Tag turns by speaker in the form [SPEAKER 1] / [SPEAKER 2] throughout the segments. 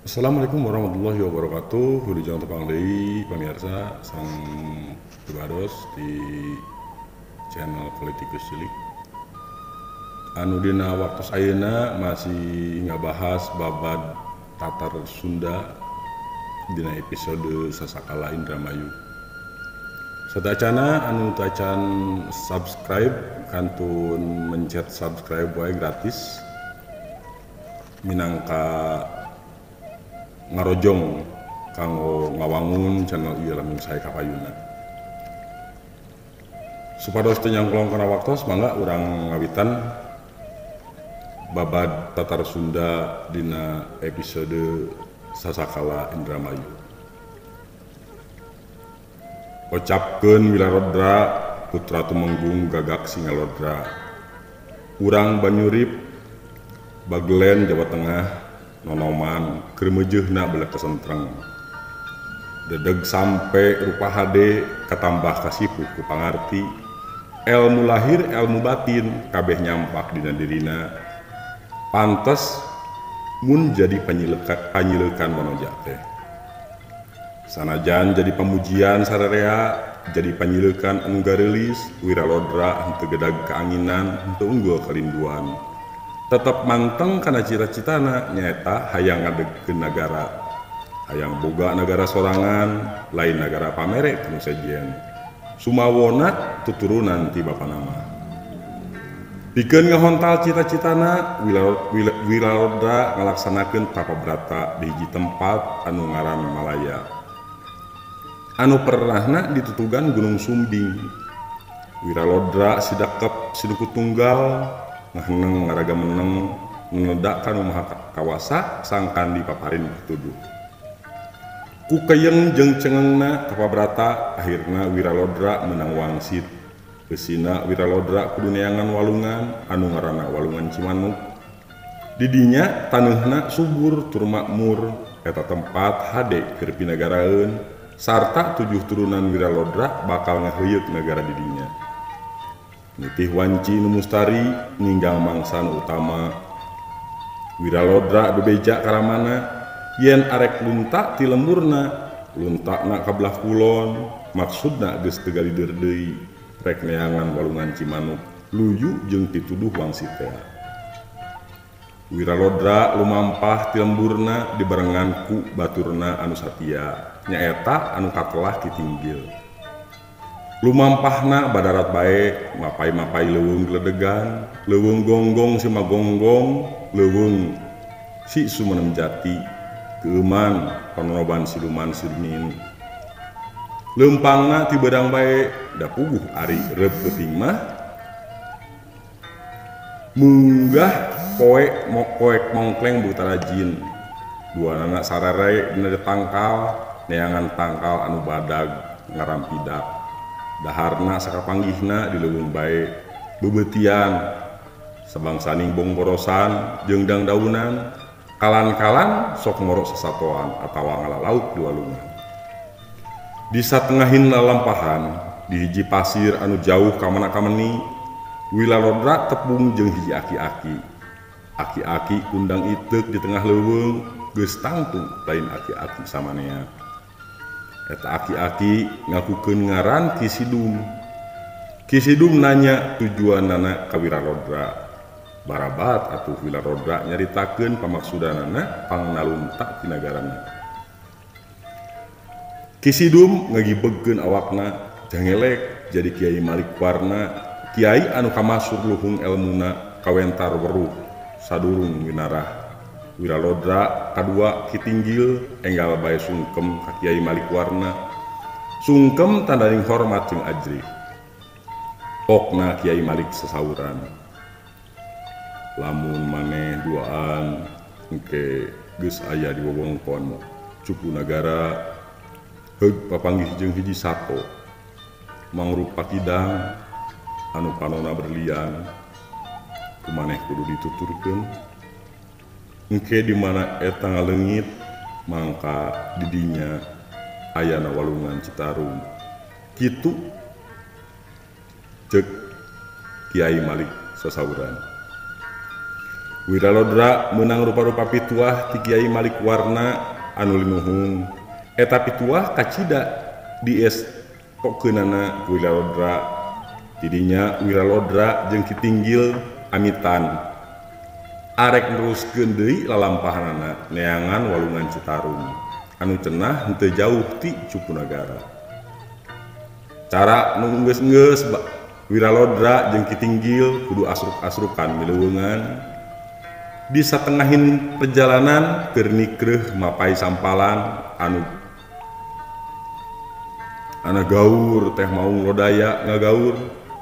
[SPEAKER 1] Assalamualaikum warahmatullahi wabarakatuh. Wilujeng tepang deui pamirsa sang Tubados di channel Politikus Cilik. Anu dina waktu ayeuna masih ngabahas babad Tatar Sunda dina episode Sasakala Indramayu. Sadayana anu tacan subscribe kantun mencet subscribe wae gratis minangka ngarojong kanggo ngawangun channel ieu lamun sae kapayuna. Supados teu nyangklong kana waktos mangga urang ngawitan babad Tatar Sunda dina episode Sasakala Indramayu. Ocapkeun Wilarodra putra Tumenggung gagak Singalodra. Urang Banyurip Bagelen Jawa Tengah nonoman kermejeuna beuleuh kesentreng. Dedeg sampe rupa hade katambah kasipuh ku pangarti. Elmu lahir elmu batin kabeh nyampak dina dirina. Pantes mun jadi panyileukan manoja teh. Sanajan jadi pemujian sararea, jadi panyileukan anu gareulis, Wiralodra henteu gedag keanginan, henteu unggul kalinduan. Tetap manteng karena cita-citana nyaeta hayang ngadegkeun nagara, hayang boga nagara sorangan, lain nagara pamere kanu sejen. Sumawona tuturunan ti bapana mah. Pikeun ngahontal cita-citana, Wilarodra ngalaksanakeun tapabrata di hiji tempat anu ngaran Malaya. Anu pernahna ditutugan Gunung Sumbing. Wiralodra sidakep siduku tunggal ngaheneng ngaraga meneng ngeledak kanu maha kawasa sangkan dipaparin pituduh. Ku keyeng jeung cengengna tapabrata akhirna Wiralodra menang wangsit. Beusina Wiralodra kudu neangan walungan anu ngaranna Walungan Cimanuk. Di dinya taneuhna subur tur makmur eta tempat hade keur pinagaraeun sarta 7 turunan Wiralodra bakal ngaheuyeuk nagara di dinya. Nitih wanci nu mustari ninggang mangsa nu utama. Wiralodra bebeja karamana yen arek lunta ti lemburna, luntakna ka belah kulon, maksudna geus teu galidir deui, rek neangan Walungan Cimanuk, luyu jeung pituduh wangsit teh. Wiralodra lumampah ti lemburna dibarengan ku baturna anu satia, nyaeta anu katelah titinggil. Lumampahna badarat bae mapai-mapai leuweung gledegan, leuweung gonggong si magonggong, leuweung si Sumenem Jati, keuman panonoban siluman sirmin. Leumpangna ti beudang bae da puguh ari reub beuting mah munggah koek mongkleng butara jin. Duanana sarere dina tangkal, neangan tangkal anu badag ngarampidak. Daharna sakapanggihna di leuweung bae bebeutian sabangsaning bongborosan jeung dangdaunan kalan-kalan sok ngorok sasatoan atawa ngalalauk di walungan. Di satengahin lalampahan di hiji pasir anu jauh kamana-kamani Wilarodra tepung jeung hiji aki-aki. Aki-aki kundang iteuk di tengah leuweung geus tangtung lain aki-aki samanea. Eta aki-aki ngakukeun ngaran Kisidum. Kisidum nanya tujuanana ka Wiralodra. Barabat atuh Wilarodra nyaritakeun pamaksudanana pangnalunta ti nagarana. Kisidum ngagibegkeun awakna jangelek jadi Kiai Malikwarna, kiai anu kamasur luhung elmuna kawentar weruh sadurung winarah. Wiralodra kadua kitinggil enggal bae sungkem ka Kiai Malikwarna. Sungkem tandaning hormat jeung ajrih. Okna Kiai Malik sasauran. Lamun maneh duaan engke geus aya di wewengkon cupu nagara heug papanggih jeung hiji sato. Mangrup pakidang anu panonna berlian kumaneh kudu dituturkeun. Engke di mana eta ngaleungit mangka di dinya ayana Walungan Citarum. Kitu ceuk Kiai Malik sasauran. Wiralodra menang rupa-rupa pituah ti Kiai Malik Warna anu linuhung. Eta pituah kacida dies pokkeunana Wiralodra. Tidinya Wiralodra jeung Kitinggil amitan arek neruskeun deui lalampahanana neangan Walungan Citarum anu cenah henteu jauh ti Cupunagara. Cara nu geus-geus Wiralodra jeung Kitinggil kudu asruk-asrukan mileuweungan di satengahin perjalanan keur nikreuh mapai sampalan anu gaur teh maung lodaya ngagaur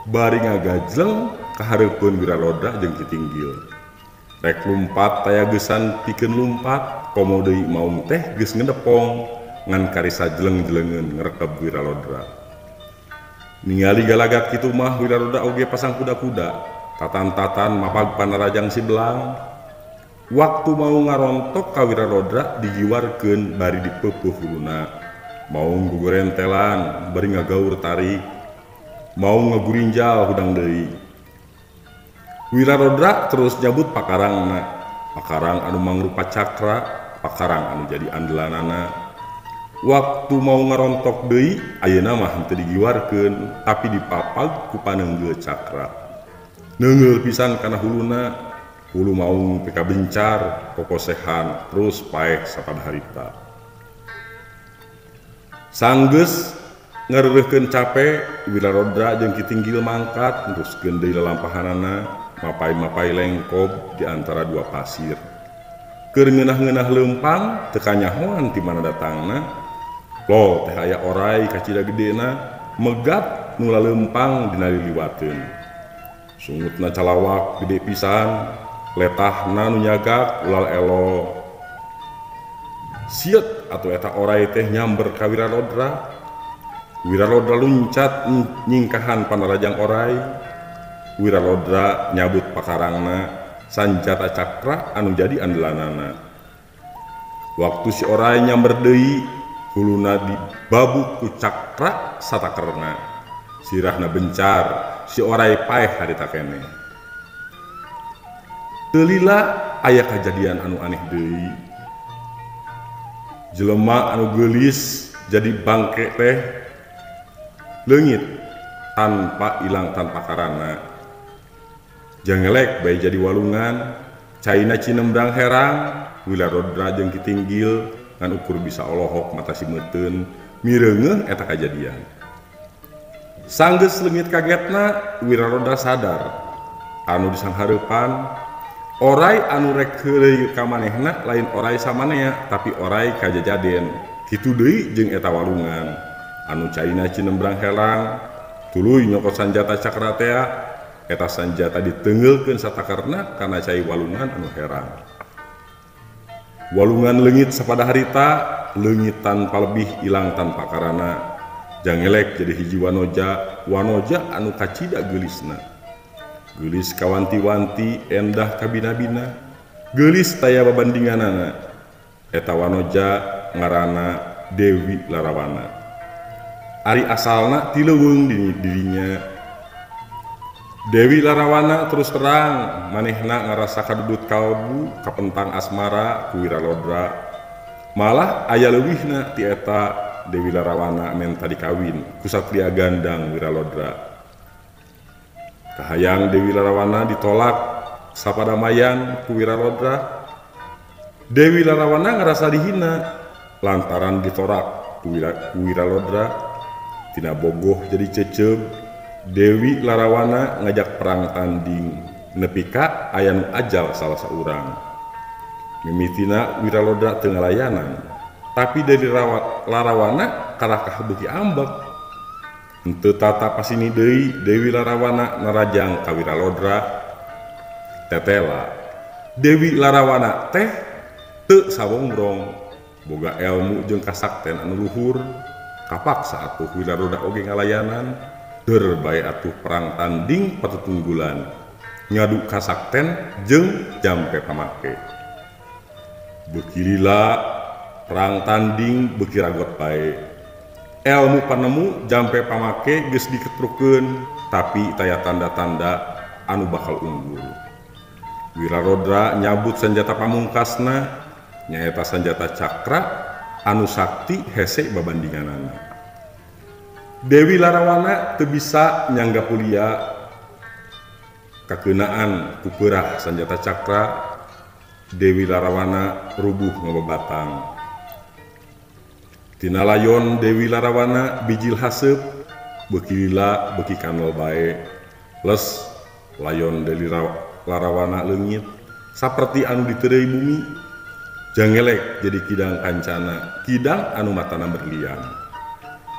[SPEAKER 1] bari ngagajleng ka hareupeun Wiralodra jeung Kitinggil. Rek lumpat taya geusan pikeun lumpat komo deui maung teh geus ngedepong ngan karisa jeleng-jelengeun ngrekeb Wiralodra. Ningali galagat kitu mah Wiralodra oge pasang kuda-kuda tatan-tatan mapag panarajang Sibelang. Waktu mau ngarontok ka Wiralodra digiwarkeun bari dipeupuh huluna maung gugurentelan bari ngagaur tarik maung ngagurinjal hudang deui. Wiralodra terus nyabut pakarang anu mangrupa cakra, pakarang anu jadi andelanana. Waktu mau ngarontok deui ayeuna mah henteu digiwarkeun tapi dipapag ku paneunggeu cakra. Neungeul pisan kana huluna, hulu maung pika bencar, kokosehan, terus paeh sapadharita. Sanggeus ngareureukkeun cape, Wiralodra jeung Kitinggil mangkat neruskeun deui lalampahanana. Mapai-mapai lengkob di antara dua pasir. Keur ngeunah-ngeunah leumpang teu kanyahoan ti mana datangna. Loh teh aya oray kacida gedena megat nu laleumpang dina liliwateun. Sungutna calawak gede pisan, letahna nu nyagak ulal elo. Sieut atuh eta oray teh nyamber ka Wiralodra. Wiralodra luncat nyingkahan panarajang oray. Wiralodra nyabut pakarangna sanjata cakra anu jadi andelanana. Waktu si oray nyamber deui huluna dibabuk ku cakra satakerna. Sirahna bencar, si oray paeh harita keneh. Teu lila aya kajadian anu aneh deui. Jelema anu geulis jadi bangke teh leungit tanpa ilang tanpa karana. Jangelek bae jadi walungan, caina cinembrang herang, Wiralodra jeung Kitinggil ngan ukur bisa olohok mata simeuteun, mireungeuh eta kajadian. Sanggeus leungit kagetna, Wiralodra sadar, anu di sanghareupan, oray anu rek heuleuy ka manehna lain oray samanea, tapi oray kajajaden. Kitu deui jeung eta walungan, anu caina cinembrang herang, tuluy nyokot sanjata cakra tea. Eta sanjata ditengeulkeun satakarna kana cai walungan anu herang. Walungan leungit sapadharita, leungit tanpa lebih ilang tanpa karana. Jangelek jadi hiji wanoja anu kacida geulisna. Geulis kawanti-wanti endah kabina-bina, geulis taya babandinganana. Eta wanoja ngaranna Dewi Larawana. Ari asalna ti leuweung dirinya. Dewi Larawana terus terang manehna ngarasa kadudut kalbu kapentang asmara ku Wiralodra. Malah aya leuwihna ti eta Dewi Larawana menta dikawin ku satria gandang Wiralodra. Kahayang Dewi Larawana ditolak sapadamayan ku Wiralodra. Dewi Larawana ngarasa dihina lantaran ditorak ku Wiralodra. Tina bogoh jadi cecep. Dewi Larawana ngajak perang tanding nepi ka aya nu ajal salah saurang. Mimitina Wiralodra teu ngalayanan, tapi Dewi Larawana karakah beuki ambek. Henteu tata pasini deui Dewi Larawana narajang ka Wiralodra. Tetela Dewi Larawana teh teu sawongrong, boga elmu jeung kasakten anu luhur. Kapaksa atuh Wiralodra oge ngalayanan. Dur bae atuh perang tanding patutunggulan ngadu kasakten jeung jampe pamake. Beuki perang tanding beuki ragot bae. Elmu panemu jampe pamake geus diketrukeun tapi taya tanda-tanda anu bakal unggul. Wirarodra nyabut senjata pamungkasna nyaeta senjata cakra anu sakti hese babandinganana. Dewi Larawana teu bisa nyangga pulia kakeunaan ku peurah senjata cakra. Dewi Larawana rubuh ngababatang. Tina layon Dewi Larawana bijil haseup beuki lila beuki kanal bae. Les layon Dewi Larawana leungit saperti anu diteureuy bumi. Jangelek jadi kidang kancana, kidang anu matana berlian.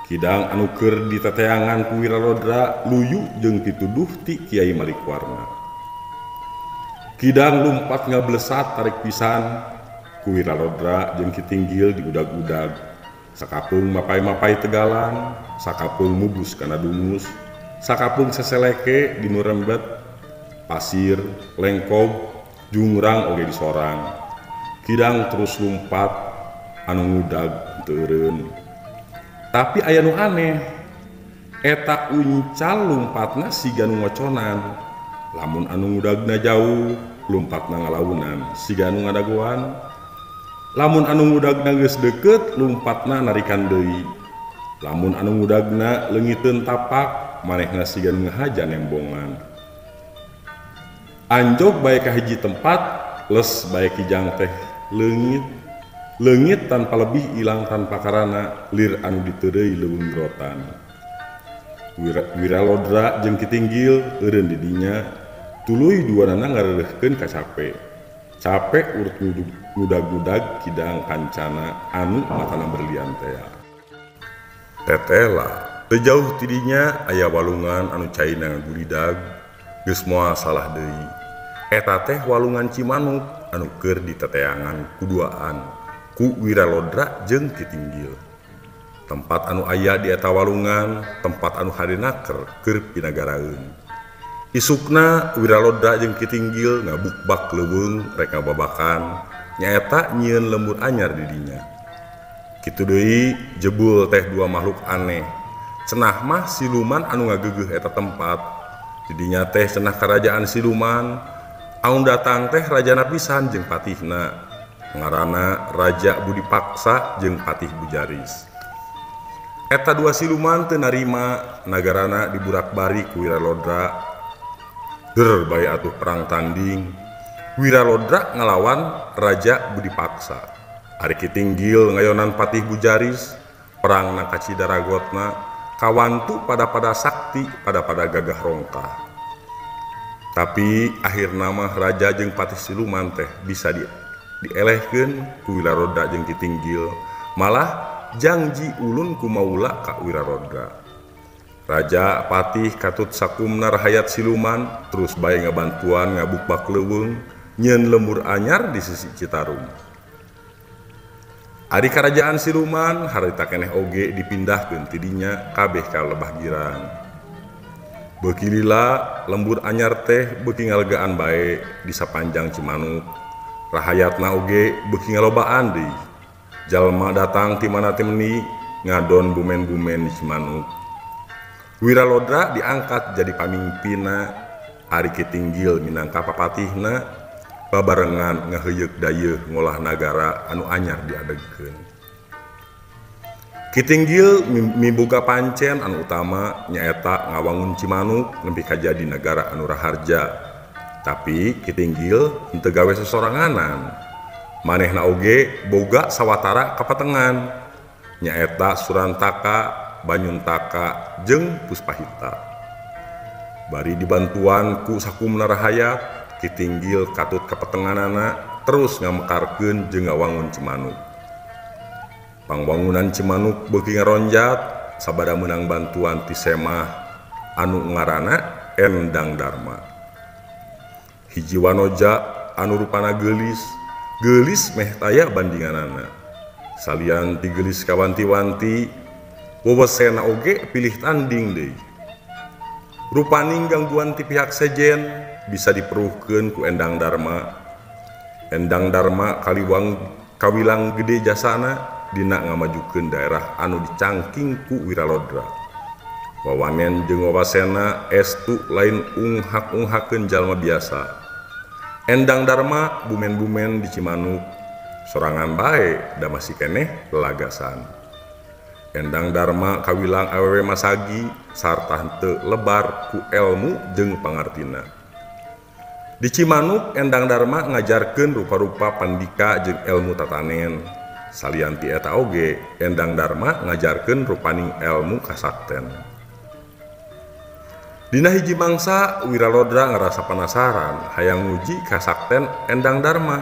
[SPEAKER 1] Kidang anu keur diteteangan ku Wirarodra luyu jeung pituduh ti Kiai Malikwarna. Kidang lumpat ngablesat tarik pisan ku Wirarodra jeung Kitinggil diudag-udag. Sakapeung mapai-mapai tegalan, sakapeung mubus kana dungus, sakapeung seseleke dinu rembet, pasir, lengkob, jungrang oge disorang. Kidang terus lumpat anu ngudag teu eureun. Tapi aya nu aneh, eta uncal lumpatna siga nu ngoconan. Lamun anu ngudagna jauh, lumpatna ngalaunan siga nu ngadagoan. Lamun anu ngudagna geus deukeut, lumpatna narikan deui. Lamun anu ngudagna leungiteun tapak, manehna siga nu ngahaja nembongan. Anjog bae ka hiji tempat, les bae kijang teh leungit. Leungit tanpa lebih ilang tanpa karana lir anu diteureuy leuweung rotan. Wiralodra jeung Kitinggil eureun di dinya tuluy duanana ngareureuhkeun ka Cape. Cape urut ngudag-ngudag kidang kancana anu matana berlian teh. Tetela teu jauh ti dinya aya walungan anu caina ngaguridag geus moal salah deui. Eta teh walungan Cimanuk anu keur diteteangan kuduaan ku Wiralodra jeung Kitinggil. Tempat anu aya di eta walungan, tempat anu harenaker keur pinagaraeun. Isukna Wiralodra jeung Kitinggil ngabukbak leuweung rek ngababakan nyaeta nyieun lembur anyar di dinya. Kitu deui jebul teh dua makhluk aneh. Cenah mah siluman anu ngageugeuh eta tempat. Di dinya teh cenah karajaan siluman anu datang teh rajana pisan jeung patihna. Ngaranna Raja Budi Paksa jeung Patih Bujaris. Eta dua siluman teu narima nagarana diburak-bari ku Wiralodra. Ger bae atuh perang tanding. Wiralodra ngalawan Raja Budi Paksa. Ari Kitinggil ngayonan Patih Bujaris, perang na kacidaragotna kawantu pada sakti pada gagah rongkah. Tapi akhirna mah raja jeung patih siluman teh bisa dielehkeun ku Wiralodra jeung Kitinggil, malah janji ulun ku maula ka Wirarodra. Raja patih katut sakumna rahayat siluman terus bae ngabantuan ngabukbak leuweung nyieun lembur anyar di sisi Citarum. Ari karajaan siluman harita keneh oge dipindahkeun ti dinya kabeh ka Lebah Girang. Beuki lila lembur anyar teh beuki ngalegaan bae di sapanjang Cimanuk. Rahayatna oge beuki ngalobaan deui. Jalma datang ti mana ti meuni ngadon bumen-bumen di Cimanuk. Wiralodra diangkat jadi pamimpinna, Ari Kitinggil minangka papatihna, babarengan ngaheuyeuk dayeuh ngolah nagara anu anyar diadegkeun. Kitinggil miboga pancen anu utama nyaeta ngawangun Cimanuk nepi ka jadi nagara anu raharja. Tapi Kitinggil henteu gawe sesoranganan. Manehna oge boga sawatara kapatengan nyaeta Surantaka, Banyuntaka jeung Puspahita. Bari dibantuan ku sakumna rahayat, Kitinggil katut kapatenganana terus ngamekarkeun jeung ngawangun Cimanuk. Pangwangunan Cimanuk beuki ngaronjat sabada meunang bantuan ti Semah anu ngaranna Endang Darma. Hiji wanoja anu rupana geulis meh taya bandinganana. Salian ti geulis kawanti-wanti, wewesena oge pilih tanding deui. Rupaning gangguan ti pihak sejen bisa diperuhkeun ku Endang Darma. Endang Darma kawilang gede jasana dina ngamajukeun daerah anu dicangking ku Wiralodra. Wawanen jeung wawasena estu lain unghak-unghakeun jalma biasa. Endang Dharma bumen-bumen di Cimanuk sorangan bae da masih keneh lelagasan. Endang Dharma kawilang awewe masagi sarta henteu lebar ku elmu jeung pangartina. Di Cimanuk Endang Dharma ngajarkeun rupa-rupa pandika jeung elmu tatanen. Salianti eta oge Endang Dharma ngajarkeun rupaning elmu kasakten. Dina hiji mangsa Wiralodra ngerasa penasaran hayang nguji kasakten Endang Dharma.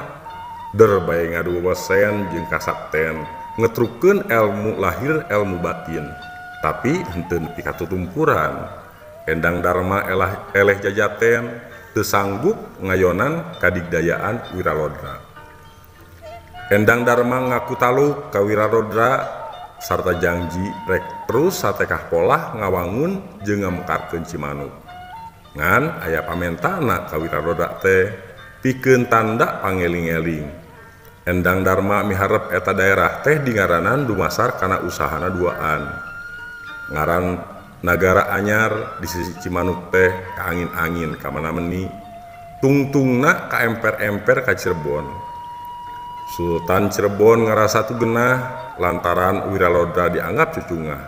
[SPEAKER 1] Der bae ngaduwesen jeung kasakten ngetrukeun elmu lahir elmu batin. Tapi henteu nepi ka tutumpuran. Endang Dharma eleh jajaten teu sanggup ngayonan kadigdayaan Wiralodra. Endang Dharma ngaku taluk ka Wiralodra sarta janji rek terus satekah polah ngawangun jeung ngamekarkeun Cimanuk. Ngan aya pamentana ka Wiralodra teh pikeun tanda pangeling-eling. Endang Dharma miharep eta daerah teh dingaranan dumasar kana usahana duaan. Ngaran nagara anyar di sisi Cimanuk teh kaangin-angin ka mana-meni. Tungtungna ka emper-emper ka Cirebon. Sultan Cirebon ngarasa tugenah lantaran Wiralodra dianggap cucungah.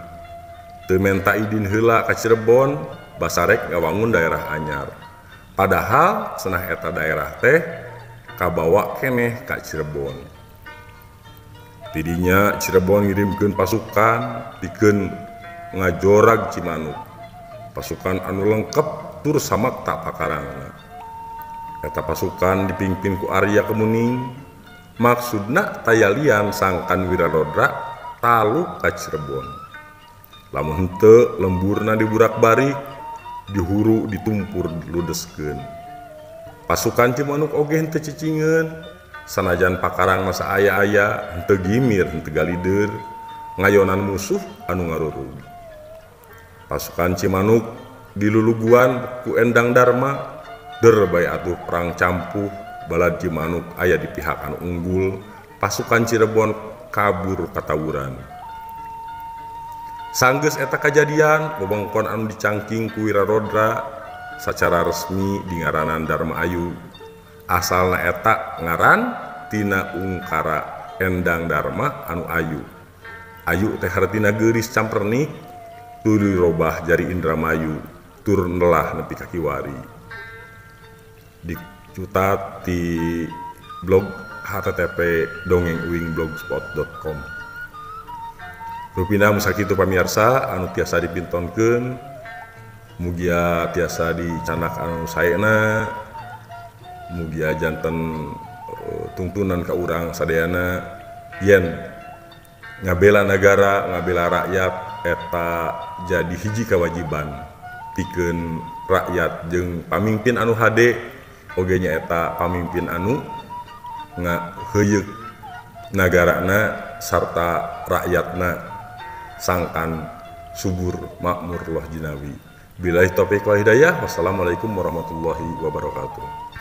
[SPEAKER 1] Teu menta idin heula ka Cirebon basarek ngawangun daerah anyar. Padahal cenah eta daerah teh kabawa keneh ka Cirebon. Tidinya Cirebon ngirimkeun pasukan pikeun ngajorag Cimanuk. Pasukan anu lengkep tur samakta pakarangna. Eta pasukan dipimpin ku Arya Kemuning. Maksudna tayalian sangkan Wiralodra taluk ka Cirebon. Lamun henteu lemburna diburak-barik, dihuru ditumpur diludeskeun. Pasukan Cimanuk oge henteu cicingeun, sanajan pakarang masa aya-aya henteu gimir henteu galideur ngayonan musuh anu ngarurug. Pasukan Cimanuk diluluguan ku Endang Dharma, der bae atuh perang campuh. Balad Cimanuk aya di pihak anu unggul, pasukan Cirebon kabur katawuran. Sanggeus eta kajadian, wewengkon anu dicangking ku Wiralodra sacara resmi dingaranan Dharma Ayu. Asalna eta ngaran tina ungkara Endang Dharma anu ayu. Ayu teh hartina geuris campernik, tuluy robah jari Indramayu, tur nelah nepi ka kiwari. Dicutat di blog http://dongengwingblogspot.com. Rupina musakitu pamirsa anu tiasa dipintonkeun, mugia tiasa dicanak anu saena, mugia janten tuntunan ka urang sadayana yen ngabela negara, ngabela rakyat eta jadi hiji kewajiban pikeun rakyat jeung pamimpin anu hade. Oge nyaeta pamimpin anu ngaheuyeuh nagarana sarta rakyatna sangkan subur makmur loh jinawi. Billahi taufiq wal hidayah. Wassalamualaikum warahmatullahi wabarakatuh.